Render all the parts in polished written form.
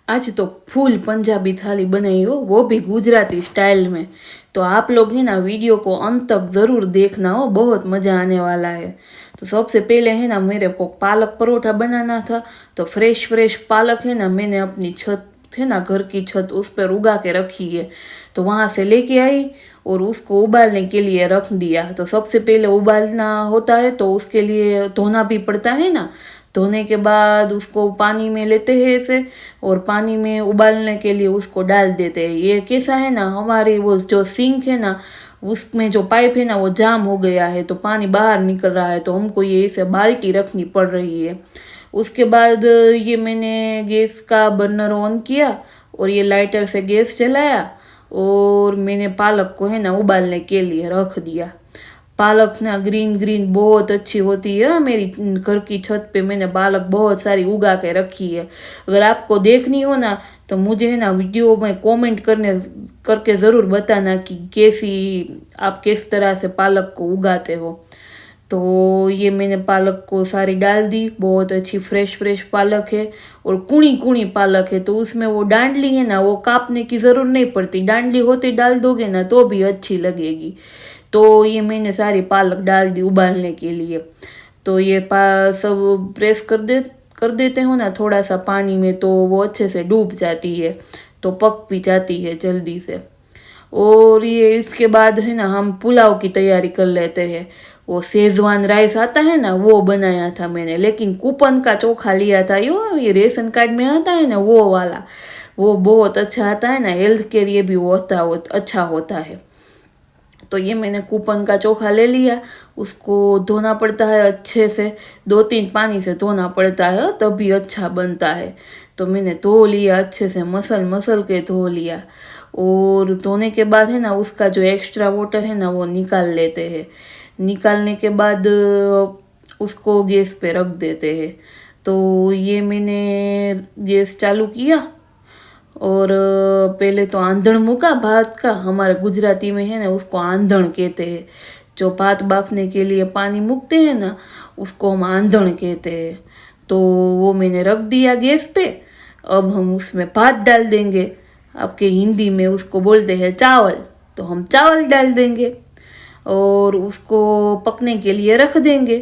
आज तो फुल पंजाबी थाली बनाई हो, वो भी गुजराती स्टाइल में। तो आप लोग है ना वीडियो को अंत तक ज़रूर देखना हो, बहुत मज़ा आने वाला है। तो सबसे पहले है ना मेरे को पालक परोठा बनाना था। तो फ्रेश फ्रेश पालक है ना मैंने अपनी छत है ना घर की छत उस पर उगा के रखी है। तो वहाँ से लेके आई और उसको उबालने के लिए रख दिया। तो सबसे पहले उबालना होता है तो उसके लिए धोना भी पड़ता है ना। धोने के बाद उसको पानी में लेते हैं ऐसे, और पानी में उबालने के लिए उसको डाल देते हैं। ये कैसा है ना, हमारी वो जो सिंक है ना उसमें जो पाइप है ना वो जाम हो गया है, तो पानी बाहर निकल रहा है, तो हमको ये ऐसे बाल्टी रखनी पड़ रही है। उसके बाद ये मैंने गैस का बर्नर ऑन किया और ये लाइटर से गैस जलाया, और मैंने पालक को है ना उबालने के लिए रख दिया। पालक ना ग्रीन ग्रीन बहुत अच्छी होती है। मेरी घर की छत पे मैंने पालक बहुत सारी उगा के रखी है। अगर आपको देखनी हो ना तो मुझे है ना वीडियो में कमेंट करके ज़रूर बताना कि कैसी आप किस तरह से पालक को उगाते हो। तो ये मैंने पालक को सारी डाल दी। बहुत अच्छी फ्रेश फ्रेश पालक है और कुणी कुणी पालक है, तो उसमें वो डांडली है ना वो काटने की ज़रूरत नहीं पड़ती। डांडली होते डाल दोगे ना तो भी अच्छी लगेगी। तो ये मैंने सारी पालक डाल दी उबालने के लिए। तो ये सब प्रेस कर देते हो ना थोड़ा सा पानी में, तो वो अच्छे से डूब जाती है, तो पक भी जाती है जल्दी से। और ये इसके बाद है ना हम पुलाव की तैयारी कर लेते हैं। वो शेजवान राइस आता है ना वो बनाया था मैंने, लेकिन कूपन का चोखा लिया था। ये रेशन कार्ड में आता है ना वो वाला, वो बहुत अच्छा आता है ना, हेल्थ के लिए भी वो अच्छा होता है। तो ये मैंने कूपन का चोखा ले लिया। उसको धोना पड़ता है अच्छे से, 2-3 पानी से धोना पड़ता है तभी अच्छा बनता है। तो मैंने धो लिया अच्छे से, मसल मसल के धो लिया। और धोने के बाद है ना उसका जो एक्स्ट्रा वाटर है ना वो निकाल लेते हैं। निकालने के बाद उसको गैस पे रख देते हैं। तो ये मैंने गैस चालू किया और पहले तो आंधण मुका भात का। हमारे गुजराती में है ना उसको आंधण कहते हैं। जो भात बाफने के लिए पानी मूकते हैं ना उसको हम आंधण कहते हैं। तो वो मैंने रख दिया गैस पे। अब हम उसमें भात डाल देंगे। आपके हिंदी में उसको बोलते हैं चावल, तो हम चावल डाल देंगे और उसको पकने के लिए रख देंगे।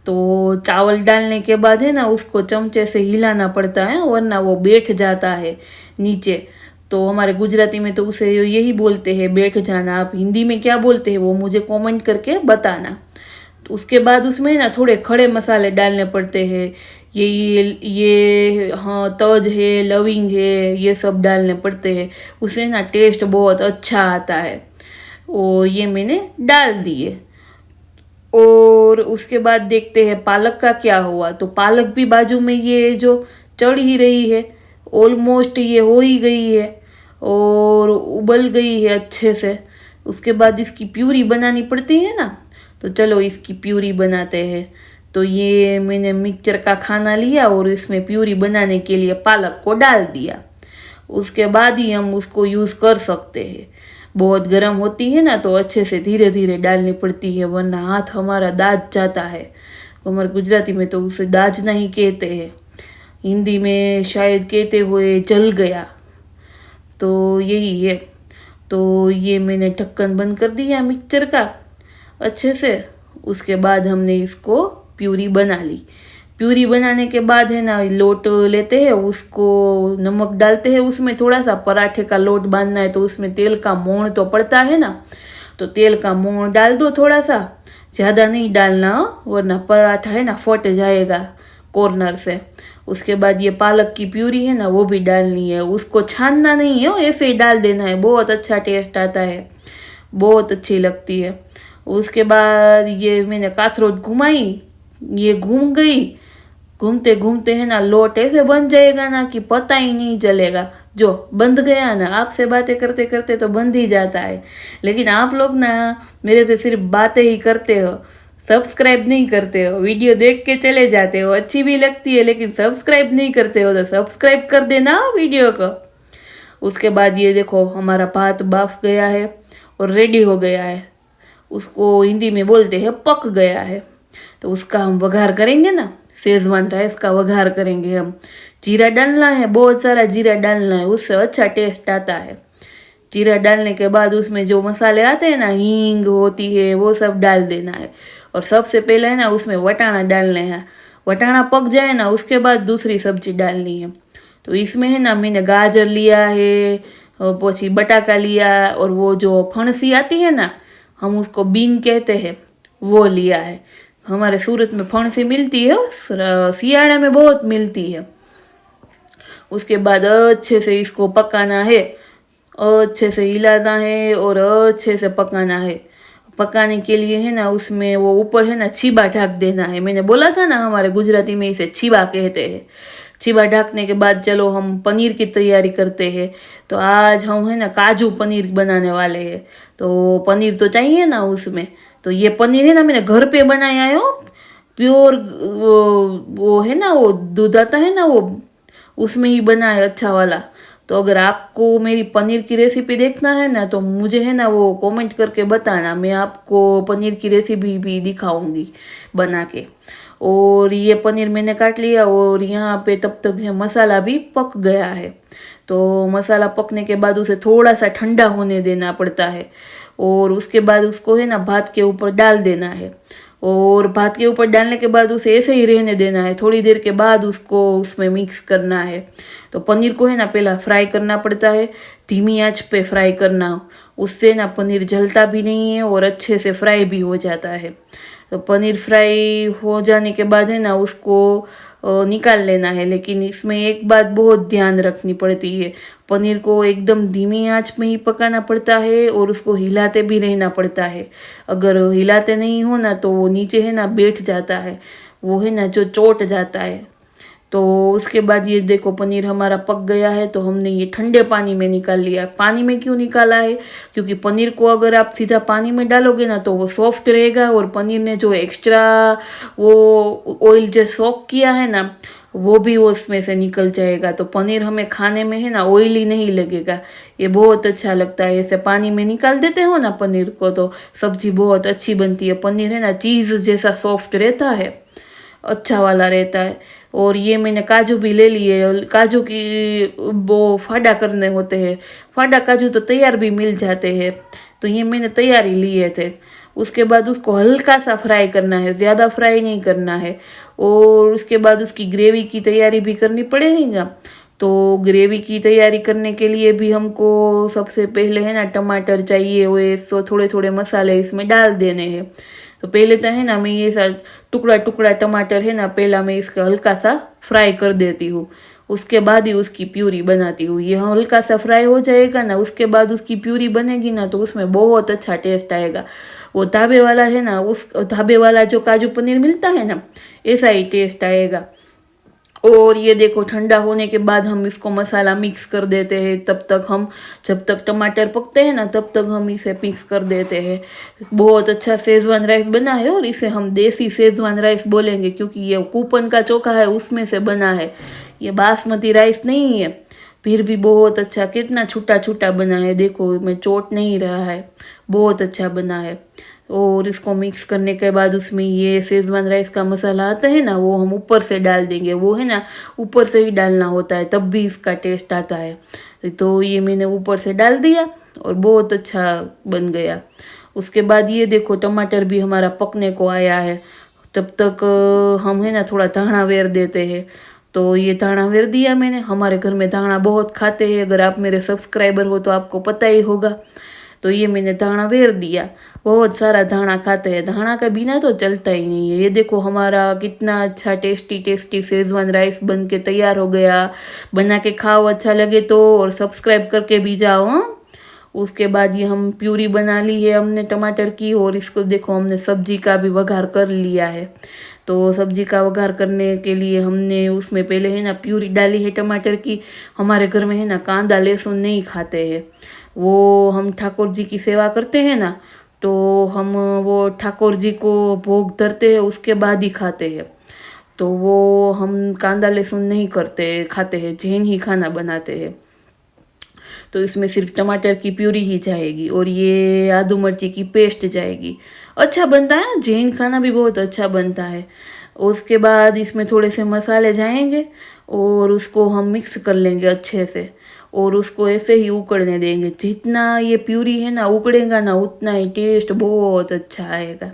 तो चावल डालने के बाद है ना उसको चमचे से हिलाना पड़ता है, वरना वो बैठ जाता है नीचे। तो हमारे गुजराती में तो उसे यही बोलते हैं बैठ जाना। आप हिंदी में क्या बोलते हैं वो मुझे कमेंट करके बताना। तो उसके बाद उसमें ना थोड़े खड़े मसाले डालने पड़ते हैं। ये हाँ तज है, लविंग है, ये सब डालने पड़ते हैं। उससे ना टेस्ट बहुत अच्छा आता है। और ये मैंने डाल दिए। और उसके बाद देखते हैं पालक का क्या हुआ। तो पालक भी बाजू में ये जो चढ़ ही रही है, ऑलमोस्ट ये हो ही गई है और उबल गई है अच्छे से। उसके बाद इसकी प्यूरी बनानी पड़ती है ना, तो चलो इसकी प्यूरी बनाते हैं। तो ये मैंने मिक्सचर का खाना लिया और इसमें प्यूरी बनाने के लिए पालक को डाल दिया। उसके बाद ही हम उसको यूज़ कर सकते हैं। बहुत गर्म होती है ना तो अच्छे से धीरे धीरे डालनी पड़ती है, वरना हाथ हमारा दाज जाता है। हमारे गुजराती में तो उसे दाज नहीं कहते हैं, हिंदी में शायद कहते हुए जल गया। तो यही है। तो ये मैंने ढक्कन बंद कर दिया मिक्सचर का अच्छे से। उसके बाद हमने इसको प्यूरी बना ली। प्यूरी बनाने के बाद है ना लोट लेते हैं, उसको नमक डालते हैं। उसमें थोड़ा सा पराठे का लोट बांधना है तो उसमें तेल का मोहन तो पड़ता है ना, तो तेल का मोहन डाल दो थोड़ा सा, ज़्यादा नहीं डालना वरना पराठा है ना फट जाएगा कॉर्नर से। उसके बाद ये पालक की प्यूरी है ना वो भी डालनी है। उसको छानना नहीं है, ऐसे ही डाल देना है, बहुत अच्छा टेस्ट आता है, बहुत अच्छी लगती है। उसके बाद ये मैंने काथरोट घुमाई, ये घूम गई। घूमते घूमते है ना लोट ऐसे बन जाएगा ना कि पता ही नहीं चलेगा। जो बंद गया ना, आपसे बातें करते करते तो बंद ही जाता है, लेकिन आप लोग ना मेरे से सिर्फ बातें ही करते हो, सब्सक्राइब नहीं करते हो। वीडियो देख के चले जाते हो, अच्छी भी लगती है लेकिन सब्सक्राइब नहीं करते हो, तो सब्सक्राइब कर देना वीडियो को। उसके बाद ये देखो हमारा भात बाफ गया है और रेडी हो गया है। उसको हिंदी में बोलते हैं पक गया है। तो उसका हम वघार करेंगे ना शेजवान राइस का वघार करेंगे हम। जीरा डालना है, बहुत सारा जीरा डालना है, उससे अच्छा टेस्ट आता है। जीरा डालने के बाद उसमें जो मसाले आते हैं ना, हींग होती है, वो सब डाल देना है। और सबसे पहले है ना उसमें वटाना डालने हैं। वटाना पक जाए ना, उसके बाद दूसरी सब्जी डालनी है। तो इसमें है ना मैंने गाजर लिया है, પછી बटाका लिया, और वो जो फणसी आती है ना, हम उसको बीन कहते हैं, वो लिया है। हमारे सूरत में फणसी मिलती है, सियाड़ा में बहुत मिलती है। उसके बाद अच्छे से इसको पकाना है, अच्छे से हिलाना है और अच्छे से पकाना है। पकाने के लिए है ना उसमें वो ऊपर है ना छीबा ढक देना है। मैंने बोला था ना हमारे गुजराती में इसे छीबा कहते हैं। छीबा ढकने के बाद चलो हम पनीर की तैयारी करते हैं। तो आज हम है ना काजू पनीर बनाने वाले हैं। तो पनीर तो चाहिए ना उसमें। तो ये पनीर है ना मैंने घर पे बनाया है, प्योर। वो है ना वो दूध आता है ना, वो उसमें ही बना है अच्छा वाला। तो अगर आपको मेरी पनीर की रेसिपी देखना है ना, तो मुझे है ना वो कमेंट करके बताना, मैं आपको पनीर की रेसिपी भी दिखाऊंगी बना के। और ये पनीर मैंने काट लिया, और यहाँ पे तब तक मसाला भी पक गया है। तो मसाला पकने के बाद उसे थोड़ा सा ठंडा होने देना पड़ता है, और उसके बाद उसको है ना भात के ऊपर डाल देना है। और भात के ऊपर डालने के बाद उसे ऐसे ही रहने देना है। थोड़ी देर के बाद उसको उसमें मिक्स करना है। तो पनीर को है ना पहला फ्राई करना पड़ता है, धीमी आंच पे फ्राई करना, उससे ना पनीर जलता भी नहीं है और अच्छे से फ्राई भी हो जाता है। तो पनीर फ्राई हो जाने के बाद है ना उसको निकाल लेना है। लेकिन इसमें एक बात बहुत ध्यान रखनी पड़ती है, पनीर को एकदम धीमी आंच में ही पकाना पड़ता है और उसको हिलाते भी रहना पड़ता है। अगर हिलाते नहीं हो ना तो वो नीचे है ना बैठ जाता है, वो है ना जो चोट जाता है। तो उसके बाद ये देखो पनीर हमारा पक गया है। तो हमने ये ठंडे पानी में निकाल लिया। पानी में क्यों निकाला है? क्योंकि पनीर को अगर आप सीधा पानी में डालोगे ना तो वो सॉफ्ट रहेगा, और पनीर ने जो एक्स्ट्रा वो ऑयल जो सोक किया है ना, वो भी उसमें से निकल जाएगा। तो पनीर हमें खाने में है ना ऑयली नहीं लगेगा, ये बहुत अच्छा लगता है। ऐसे पानी में निकाल देते हो ना पनीर को, तो सब्जी बहुत अच्छी बनती है। पनीर है ना चीज़ जैसा सॉफ्ट रहता है, अच्छा वाला रहता है। और ये मैंने काजू भी ले लिए। काजू की वो फाड़ा करने होते हैं, फाड़ा काजू तो तैयार भी मिल जाते हैं, तो ये मैंने तैयार ही लिए थे। उसके बाद उसको हल्का सा फ्राई करना है, ज़्यादा फ्राई नहीं करना है। और उसके बाद उसकी ग्रेवी की तैयारी भी करनी पड़ेगी ना। तो ग्रेवी की तैयारी करने के लिए भी हमको सबसे पहले है ना टमाटर चाहिए हुए, सो थोड़े थोड़े मसाले इसमें डाल देने हैं। तो पहले तो है ना मैं ये सा टुकड़ा टुकड़ा टमाटर है ना पहला मैं इसका हल्का सा फ्राई कर देती हूँ, उसके बाद ही उसकी प्यूरी बनाती हूँ। ये हल्का सा फ्राई हो जाएगा ना, उसके बाद उसकी प्यूरी बनेगी ना, तो उसमें बहुत अच्छा टेस्ट आएगा। वो ढाबे वाला है ना, उस ढाबे वाला जो काजू पनीर मिलता है ना, ऐसा ही टेस्ट आएगा। और ये देखो ठंडा होने के बाद हम इसको मसाला मिक्स कर देते हैं। जब तक टमाटर पकते हैं ना, तब तक हम इसे मिक्स कर देते हैं। बहुत अच्छा शेजवान राइस बना है, और इसे हम देसी शेजवान राइस बोलेंगे, क्योंकि ये कूपन का चोखा है उसमें से बना है, ये बासमती राइस नहीं है। फिर भी बहुत अच्छा, कितना छोटा छोटा बना है, देखो मैं चोट नहीं रहा है, बहुत अच्छा बना है। और इसको मिक्स करने के बाद उसमें ये शेजवान राइस का मसाला आता है ना, वो हम ऊपर से डाल देंगे। वो है ना ऊपर से ही डालना होता है, तब भी इसका टेस्ट आता है। तो ये मैंने ऊपर से डाल दिया और बहुत अच्छा बन गया। उसके बाद ये देखो टमाटर भी हमारा पकने को आया है। तब तक हम है ना थोड़ा धाना वेर देते हैं। तो ये धाना वेर दिया मैंने। हमारे घर में धाना बहुत खाते हैं, अगर आप मेरे सब्सक्राइबर हो तो आपको पता ही होगा। तो ये मैंने धाना वेर दिया, बहुत सारा धाना खाते हैं, धाना का बिना तो चलता ही नहीं है। ये देखो हमारा कितना अच्छा टेस्टी टेस्टी शेजवान राइस बन के तैयार हो गया। बना के खाओ, अच्छा लगे तो, और सब्सक्राइब करके भी जाओ। हाँ, उसके बाद ये हम प्यूरी बना ली है हमने टमाटर की, और इसको देखो हमने सब्जी का भी वघार कर लिया है। तो सब्जी का वघार करने के लिए हमने उसमें पहले है ना प्यूरी डाली है टमाटर की। हमारे घर में है ना कांदा लहसुन नहीं खाते हैं, वो हम ठाकुर जी की सेवा करते हैं ना, तो हम वो ठाकुर जी को भोग धरते हैं उसके बाद ही खाते हैं। तो वो हम कांदा लहसुन नहीं खाते हैं, जैन ही खाना बनाते हैं। तो इसमें सिर्फ टमाटर की प्यूरी ही जाएगी, और ये आदू मिर्ची की पेस्ट जाएगी। अच्छा बनता है, जैन खाना भी बहुत अच्छा बनता है। उसके बाद इसमें थोड़े से मसाले जाएंगे और उसको हम मिक्स कर लेंगे अच्छे से और उसको ऐसे ही उकड़ने देंगे। जितना ये प्यूरी है ना उकड़ेगा ना उतना ही टेस्ट बहुत अच्छा आएगा।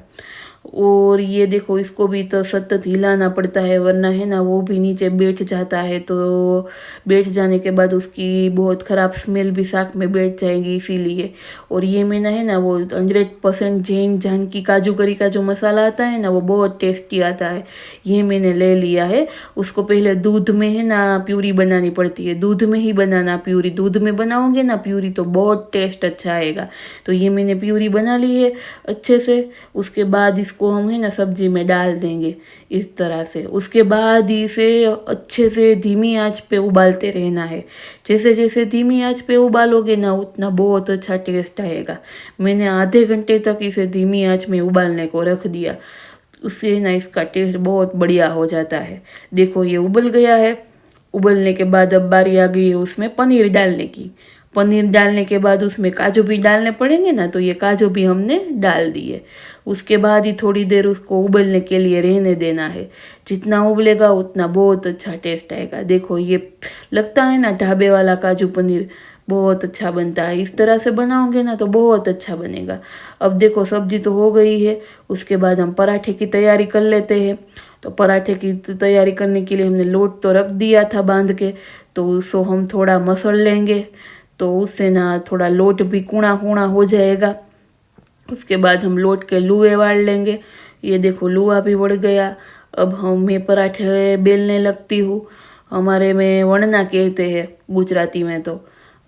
और ये देखो इसको भी तो सतत हिलाना पड़ता है वरना है ना वो भी नीचे बैठ जाता है, तो बैठ जाने के बाद उसकी बहुत ख़राब स्मेल भी साग में बैठ जाएगी इसीलिए। और ये मैंने है ना वो 100% जैन जानकी काजू करी का जो मसाला आता है ना वो बहुत टेस्टी आता है, ये मैंने ले लिया है। उसको पहले दूध में है ना प्यूरी बनानी पड़ती है, दूध में ही बनाना प्यूरी, दूध में बनाओगे ना प्यूरी तो बहुत टेस्ट अच्छा आएगा। तो ये मैंने प्यूरी बना ली है अच्छे से। उसके बाद इसको हम है ना सब्जी में डाल देंगे इस तरह से। उसके बाद इसे अच्छे से धीमी आंच पे उबालते रहना है। जैसे जैसे धीमी आंच पे उबालोगे ना उतना बहुत अच्छा टेस्ट आएगा। मैंने आधे घंटे तक इसे धीमी आंच में उबालने को रख दिया, उससे ना इसका टेस्ट बहुत बढ़िया हो जाता है। देखो ये उबल गया है। उबलने के बाद अब बारी आ गई है उसमें पनीर डालने की। पनीर डालने के बाद उसमें काजू भी डालने पड़ेंगे ना, तो ये काजू भी हमने डाल दिए। उसके बाद ही थोड़ी देर उसको उबलने के लिए रहने देना है। जितना उबलेगा उतना बहुत अच्छा टेस्ट आएगा। देखो ये लगता है ना ढाबे वाला काजू पनीर, बहुत अच्छा बनता है। इस तरह से बनाओगे ना तो बहुत अच्छा बनेगा। अब देखो सब्जी तो हो गई है, उसके बाद हम पराठे की तैयारी कर लेते हैं। तो पराठे की तैयारी करने के लिए हमने लोट तो रख दिया था बांध के, तो उसको हम थोड़ा मसल लेंगे तो उससे ना थोड़ा लोट भी कूड़ा कूड़ा हो जाएगा। उसके बाद हम लोट के लुए वाड़ लेंगे। ये देखो लुआ भी बढ़ गया। अब मैं पराठे बेलने लगती हूँ। हमारे में वणना कहते हैं गुजराती में तो,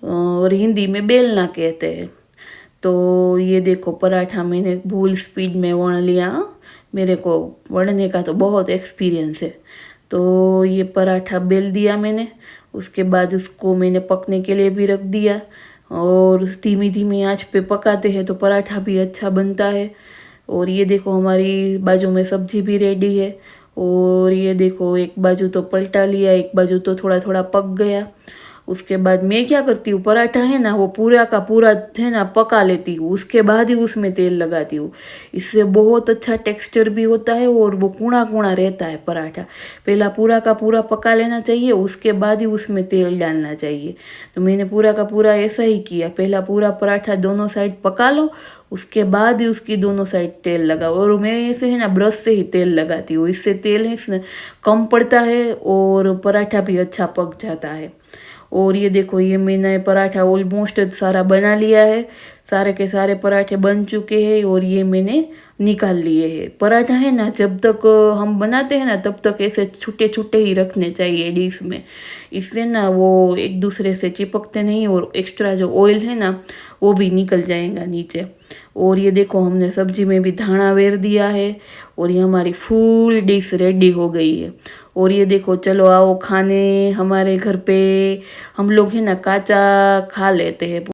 और हिंदी में बेलना कहते हैं। तो ये देखो पराठा मैंने फुल स्पीड में वण लिया। मेरे को वणने का तो बहुत एक्सपीरियंस है। तो ये पराठा बेल दिया मैंने। उसके बाद उसको मैंने पकने के लिए भी रख दिया और धीमी धीमी आंच पे पकाते हैं तो पराठा भी अच्छा बनता है। और ये देखो हमारी बाजू में सब्जी भी रेडी है। और ये देखो एक बाजू तो पलटा लिया, एक बाजू तो थोड़ा थोड़ा पक गया। उसके बाद मैं क्या करती हूँ, पराठा है ना वो पूरा का पूरा है ना पका लेती हूँ, उसके बाद ही उसमें तेल लगाती हूँ। इससे बहुत अच्छा टेक्सचर भी होता है और वो कूड़ा कूड़ा रहता है पराठा। पहला पूरा का पूरा पका लेना चाहिए, उसके बाद ही उसमें तेल डालना चाहिए। तो मैंने पूरा का पूरा ऐसा ही किया, पहला पूरा पराठा दोनों साइड पका लो, उसके बाद ही उसकी दोनों साइड तेल लगाओ। और मैं ऐसे है ना ब्रश से ही तेल लगाती हूँ, इससे तेल है कम पड़ता है और पराठा भी अच्छा पक जाता है। और ये देखो ये मैंने पराठा ऑलमोस्ट सारा बना लिया है, सारे के सारे पराठे बन चुके हैं और ये मैंने निकाल लिए हैं। पराठा है ना जब तक हम बनाते हैं ना तब तक ऐसे छुट्टे छुट्टे ही रखने चाहिए डिश में, इससे ना वो एक दूसरे से चिपकते नहीं और एक्स्ट्रा जो ऑयल है ना वो भी निकल जाएगा नीचे। और ये देखो हमने सब्जी में भी धाना वेर दिया है और ये हमारी फुल डिश रेडी हो गई है। और ये देखो चलो आओ खाने हमारे घर पे। हम लोग है ना काचा खा लेते हैं।